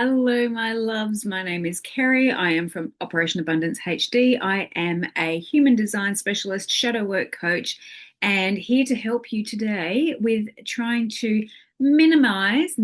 Hello, my loves. My name is Kerri. I am from Operation Abundance HD. I am a human design specialist, shadow work coach, and here to help you today with trying to minimize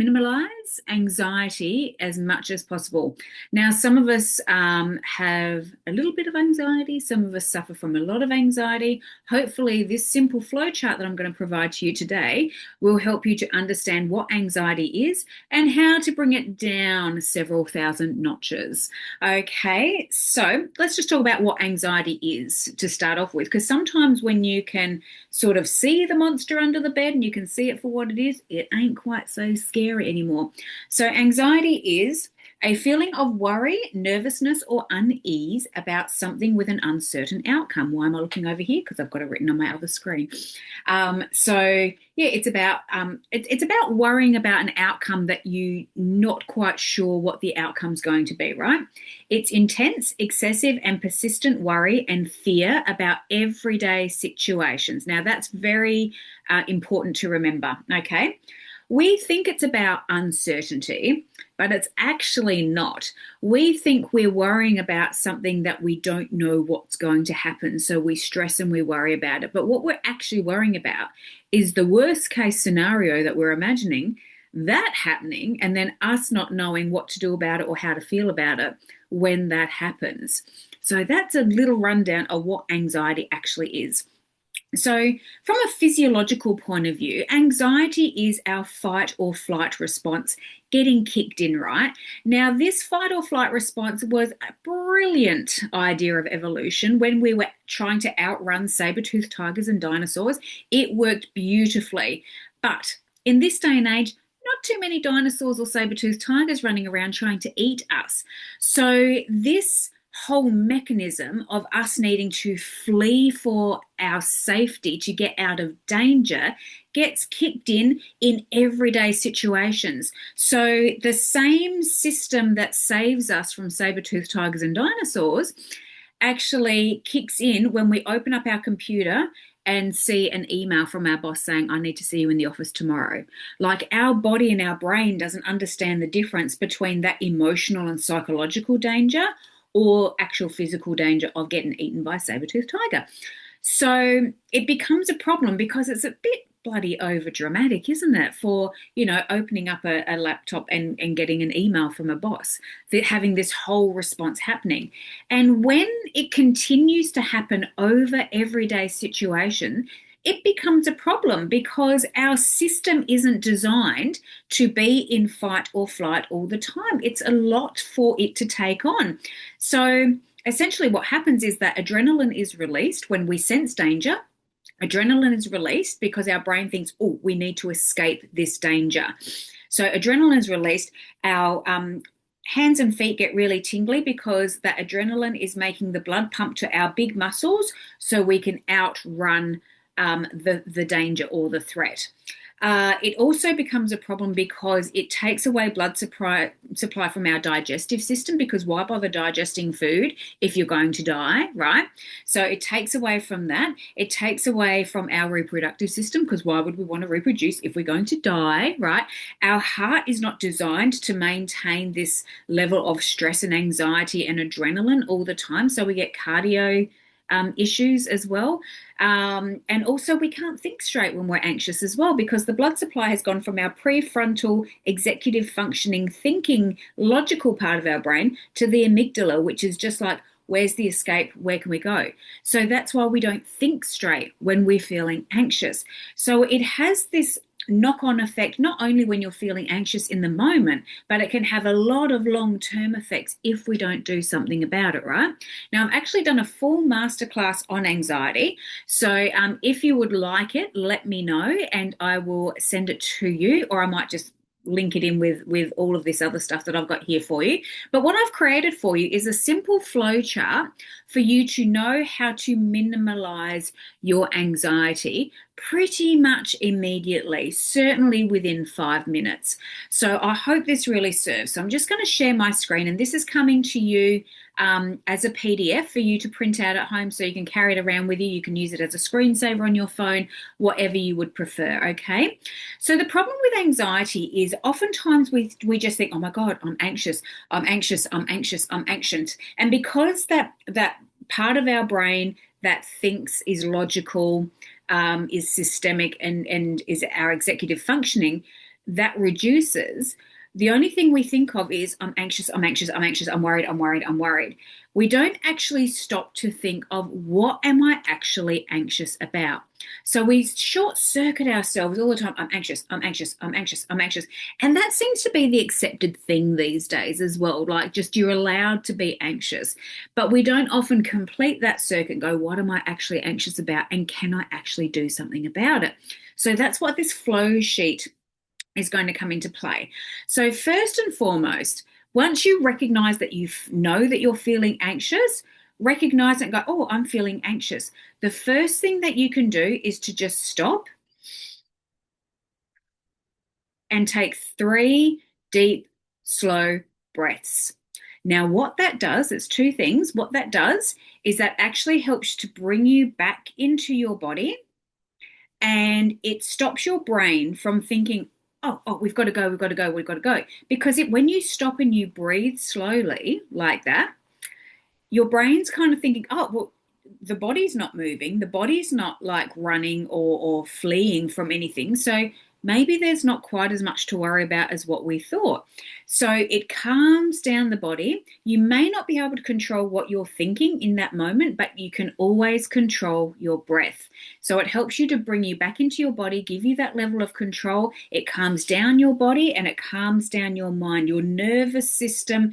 anxiety as much as possible. Now, some of us have a little bit of anxiety. Some of us suffer from a lot of anxiety. Hopefully, this simple flow chart that I'm going to provide to you today will help you to understand what anxiety is and how to bring it down several thousand notches. Okay, so let's just talk about what anxiety is to start off with, because sometimes when you can sort of see the monster under the bed and you can see it for what it is, it ain't quite so scary anymore. So, anxiety is a feeling of worry, nervousness, or unease about something with an uncertain outcome. Why am I looking over here? Because I've got it written on my other screen. It's about worrying about an outcome that you're not quite sure what the outcome's going to be, right? It's intense, excessive, and persistent worry and fear about everyday situations. Now, that's very important to remember, okay? We think it's about uncertainty, but it's actually not. We think we're worrying about something that we don't know what's going to happen, so we stress and we worry about it. But what we're actually worrying about is the worst case scenario that we're imagining, that happening, and then us not knowing what to do about it or how to feel about it when that happens. So that's a little rundown of what anxiety actually is. So, from a physiological point of view, anxiety is our fight or flight response getting kicked in, right? Now, this fight or flight response was a brilliant idea of evolution when we were trying to outrun saber-toothed tigers and dinosaurs. It worked beautifully. But in this day and age, not too many dinosaurs or saber-toothed tigers running around trying to eat us. So, this whole mechanism of us needing to flee for our safety to get out of danger gets kicked in everyday situations. So the same system that saves us from saber-toothed tigers and dinosaurs actually kicks in when we open up our computer and see an email from our boss saying, I need to see you in the office tomorrow. Like, our body and our brain doesn't understand the difference between that emotional and psychological danger or actual physical danger of getting eaten by a saber-toothed tiger. So it becomes a problem because it's a bit bloody over dramatic, isn't it? For, opening up a laptop and getting an email from a boss, having this whole response happening. And when it continues to happen over everyday situation, it becomes a problem because our system isn't designed to be in fight or flight all the time. It's a lot for it to take on. So essentially what happens is that adrenaline is released when we sense danger. Adrenaline is released because our brain thinks, oh, we need to escape this danger. So adrenaline is released. Our hands and feet get really tingly because that adrenaline is making the blood pump to our big muscles so we can outrun the danger or the threat. It also becomes a problem because it takes away blood supply from our digestive system, because why bother digesting food if you're going to die, right? So it takes away from that. It takes away from our reproductive system, because why would we want to reproduce if we're going to die, right? Our heart is not designed to maintain this level of stress and anxiety and adrenaline all the time. So we get cardio issues as well. And also we can't think straight when we're anxious as well, because the blood supply has gone from our prefrontal executive functioning thinking logical part of our brain to the amygdala, which is just like, where's the escape? Where can we go? So that's why we don't think straight when we're feeling anxious. So it has this knock-on effect, not only when you're feeling anxious in the moment, but it can have a lot of long-term effects if we don't do something about it, right? Now, I've actually done a full masterclass on anxiety. So if you would like it, let me know and I will send it to you, or I might just link it in with all of this other stuff that I've got here for you. But what I've created for you is a simple flow chart for you to know how to minimize your anxiety pretty much immediately, certainly within 5 minutes. So I hope this really serves. So I'm just going to share my screen, and this is coming to you as a PDF for you to print out at home so you can carry it around with you. You can use it as a screensaver on your phone, whatever you would prefer, okay? So the problem with anxiety is oftentimes we just think, oh my God, I'm anxious, I'm anxious, I'm anxious, I'm anxious. And because that part of our brain that thinks is logical, is systemic, and is our executive functioning, that reduces. The only thing we think of is I'm anxious, I'm anxious, I'm anxious, I'm worried, I'm worried, I'm worried. We don't actually stop to think of what am I actually anxious about. So we short circuit ourselves all the time. I'm anxious, I'm anxious, I'm anxious, I'm anxious. And that seems to be the accepted thing these days as well. Like just you're allowed to be anxious. But we don't often complete that circuit and go, what am I actually anxious about? And can I actually do something about it? So that's what this flow sheet is going to come into play. So first and foremost, once you recognize that you know that you're feeling anxious, recognize it and go, oh, I'm feeling anxious. The first thing that you can do is to just stop and take 3 deep, slow breaths. Now, what that does, it's 2 things. What that does is that actually helps to bring you back into your body, and it stops your brain from thinking, oh, we've got to go, we've got to go, we've got to go. Because when you stop and you breathe slowly like that, your brain's kind of thinking, oh, well, the body's not moving, the body's not like running or fleeing from anything. So maybe there's not quite as much to worry about as what we thought. So it calms down the body. You may not be able to control what you're thinking in that moment, but you can always control your breath. So it helps you to bring you back into your body, give you that level of control. It calms down your body and it calms down your mind. Your nervous system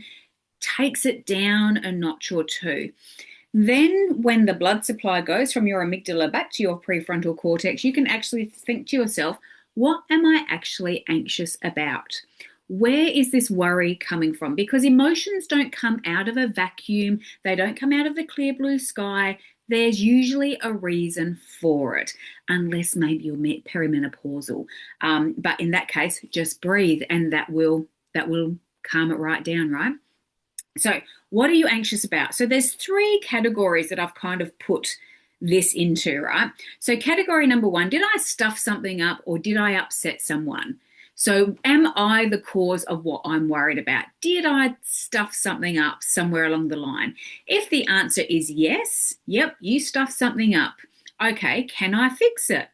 takes it down a notch or two. Then when the blood supply goes from your amygdala back to your prefrontal cortex, you can actually think to yourself, what am I actually anxious about? Where is this worry coming from? Because emotions don't come out of a vacuum. They don't come out of the clear blue sky. There's usually a reason for it, unless maybe you're perimenopausal. But in that case, just breathe, and that will calm it right down, right? So what are you anxious about? So there's 3 categories that I've kind of put this into, right? So category number 1, did I stuff something up or did I upset someone? So am I the cause of what I'm worried about? Did I stuff something up somewhere along the line? If the answer is yes, yep, you stuffed something up. Okay, can I fix it?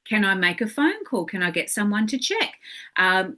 Can I make a phone call? Can I get someone to check?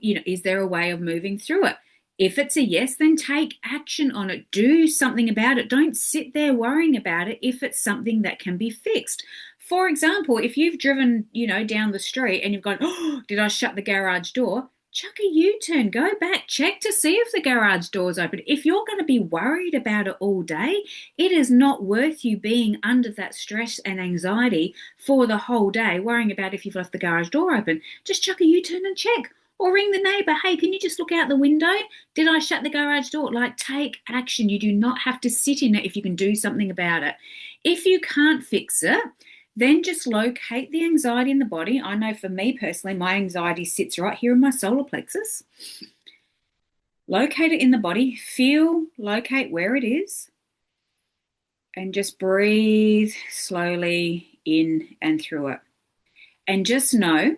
Is there a way of moving through it? If it's a yes, then take action on it. Do something about it. Don't sit there worrying about it if it's something that can be fixed. For example, if you've driven, down the street and you've gone, oh, did I shut the garage door? Chuck a U-turn, go back, check to see if the garage door's open. If you're going to be worried about it all day, it is not worth you being under that stress and anxiety for the whole day, worrying about if you've left the garage door open. Just chuck a U-turn and check. Or ring the neighbour, hey, can you just look out the window? Did I shut the garage door? Like, take action. You do not have to sit in it if you can do something about it. If you can't fix it, then just locate the anxiety in the body. I know for me personally, my anxiety sits right here in my solar plexus. Locate it in the body. Locate where it is. And just breathe slowly in and through it. And just know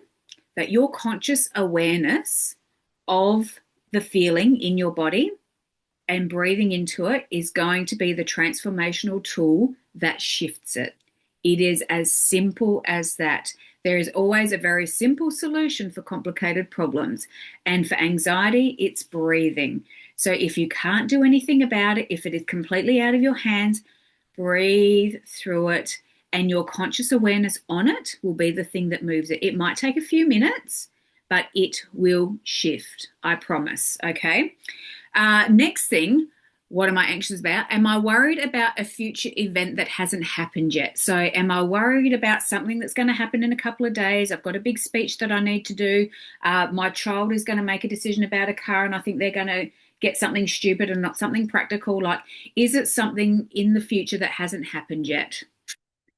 that your conscious awareness of the feeling in your body and breathing into it is going to be the transformational tool that shifts it. It is as simple as that. There is always a very simple solution for complicated problems. And for anxiety, it's breathing. So if you can't do anything about it, if it is completely out of your hands, breathe through it. And your conscious awareness on it will be the thing that moves it. It might take a few minutes, but it will shift, I promise, okay? Next thing, What am I anxious about? Am I worried about a future event that hasn't happened yet? So, am I worried about something that's going to happen in a couple of days? I've got a big speech that I need to do. My child is going to make a decision about a car, and I think they're going to get something stupid and not something practical. Like, is it something in the future that hasn't happened yet?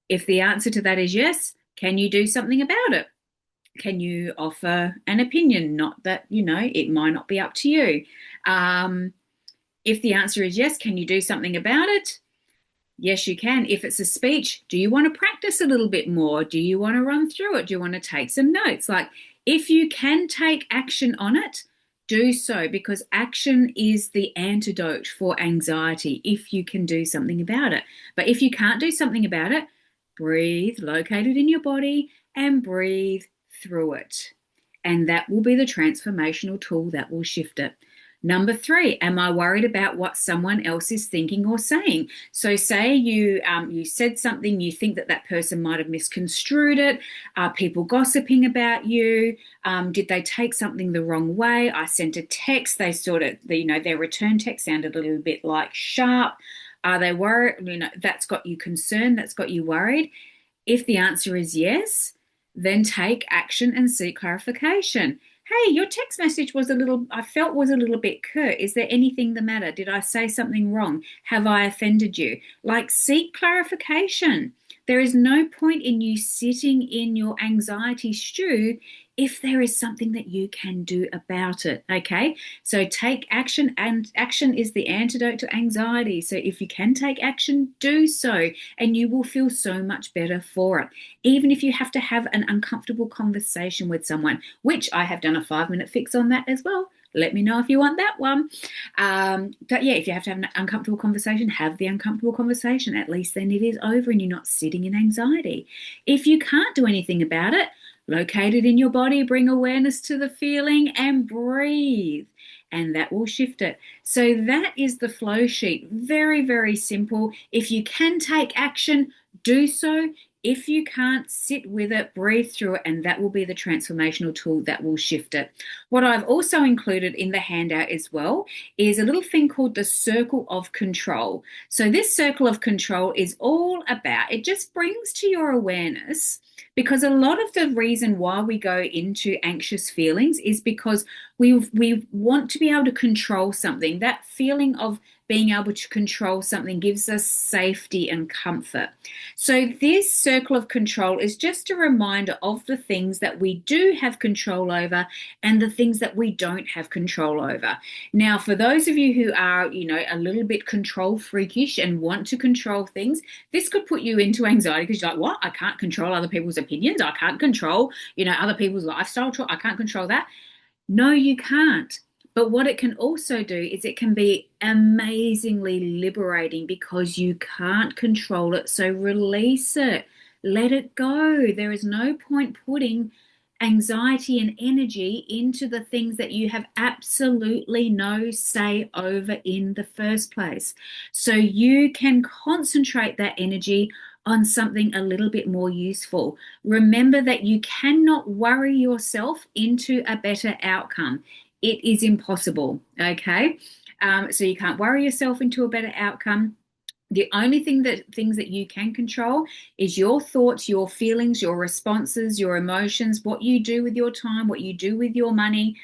If the answer to that is yes, can you do something about it? Can you offer an opinion? Not that, it might not be up to you. Um, if the answer is yes, can you do something about it? Yes, you can. If it's a speech, do you want to practice a little bit more? Do you want to run through it? Do you want to take some notes? Like, if you can take action on it, do so, because action is the antidote for anxiety if you can do something about it. But if you can't do something about it, breathe, locate it in your body, and breathe through it. And that will be the transformational tool that will shift it. Number 3, am I worried about what someone else is thinking or saying? So say you said something, you think that that person might have misconstrued it. Are people gossiping about you? Did they take something the wrong way? I sent a text, they sort of, their return text sounded a little bit like sharp. Are they worried? That's got you concerned, that's got you worried. If the answer is yes, then take action and seek clarification. Hey, your text message I felt was a little bit curt. Is there anything the matter? Did I say something wrong? Have I offended you? Like, seek clarification. There is no point in you sitting in your anxiety stew if there is something that you can do about it. Okay, so take action, and action is the antidote to anxiety. So if you can take action, do so, and you will feel so much better for it. Even if you have to have an uncomfortable conversation with someone, which I have done a 5-minute fix on that as well. Let me know if you want that one. But yeah, if you have to have an uncomfortable conversation, have the uncomfortable conversation. At least then it is over and you're not sitting in anxiety. If you can't do anything about it, locate it in your body, bring awareness to the feeling, and breathe. And that will shift it. So that is the flow sheet. Very, very simple. If you can take action, do so. If you can't, sit with it, breathe through it, and that will be the transformational tool that will shift it. What I've also included in the handout as well is a little thing called the circle of control. So this circle of control is all about, it just brings to your awareness, because a lot of the reason why we go into anxious feelings is because we want to be able to control something. That feeling of being able to control something gives us safety and comfort. So this circle of control is just a reminder of the things that we do have control over and the things that we don't have control over. Now, for those of you who are, a little bit control freakish and want to control things, this could put you into anxiety because you're like, what? I can't control other people's opinions. I can't control, other people's lifestyle. I can't control that. No, you can't. But what it can also do is it can be amazingly liberating because you can't control it. So release it. Let it go. There is no point putting anxiety and energy into the things that you have absolutely no say over in the first place. So you can concentrate that energy on something a little bit more useful. Remember that you cannot worry yourself into a better outcome. It is impossible, okay? So you can't worry yourself into a better outcome. The only things that you can control is your thoughts, your feelings, your responses, your emotions, what you do with your time, what you do with your money,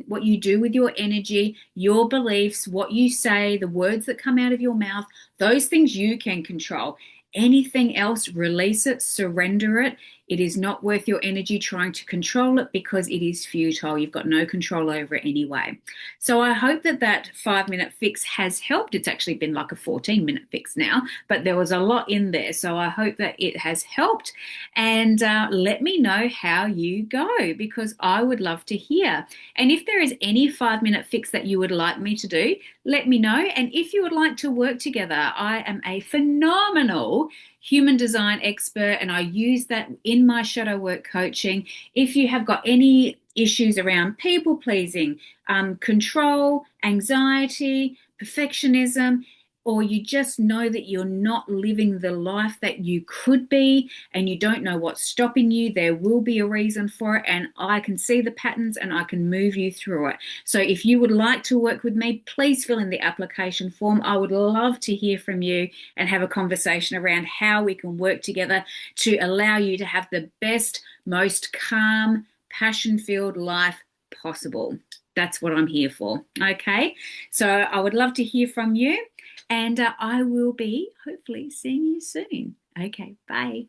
what you do with your energy, your beliefs, what you say, the words that come out of your mouth. Those things you can control. Anything else, release it, surrender it. It is not worth your energy trying to control it because it is futile. You've got no control over it anyway. So I hope that 5-minute fix has helped. It's actually been like a 14-minute fix now, but there was a lot in there. So I hope that it has helped. And let me know how you go, because I would love to hear. And if there is any 5-minute fix that you would like me to do, let me know. And if you would like to work together, I am a phenomenal human design expert, and I use that in my shadow work coaching. If you have got any issues around people pleasing, control, anxiety, perfectionism, or you just know that you're not living the life that you could be and you don't know what's stopping you, there will be a reason for it. And I can see the patterns and I can move you through it. So if you would like to work with me, please fill in the application form. I would love to hear from you and have a conversation around how we can work together to allow you to have the best, most calm, passion-filled life possible. That's what I'm here for. Okay. So I would love to hear from you, and I will be hopefully seeing you soon. Okay. Bye.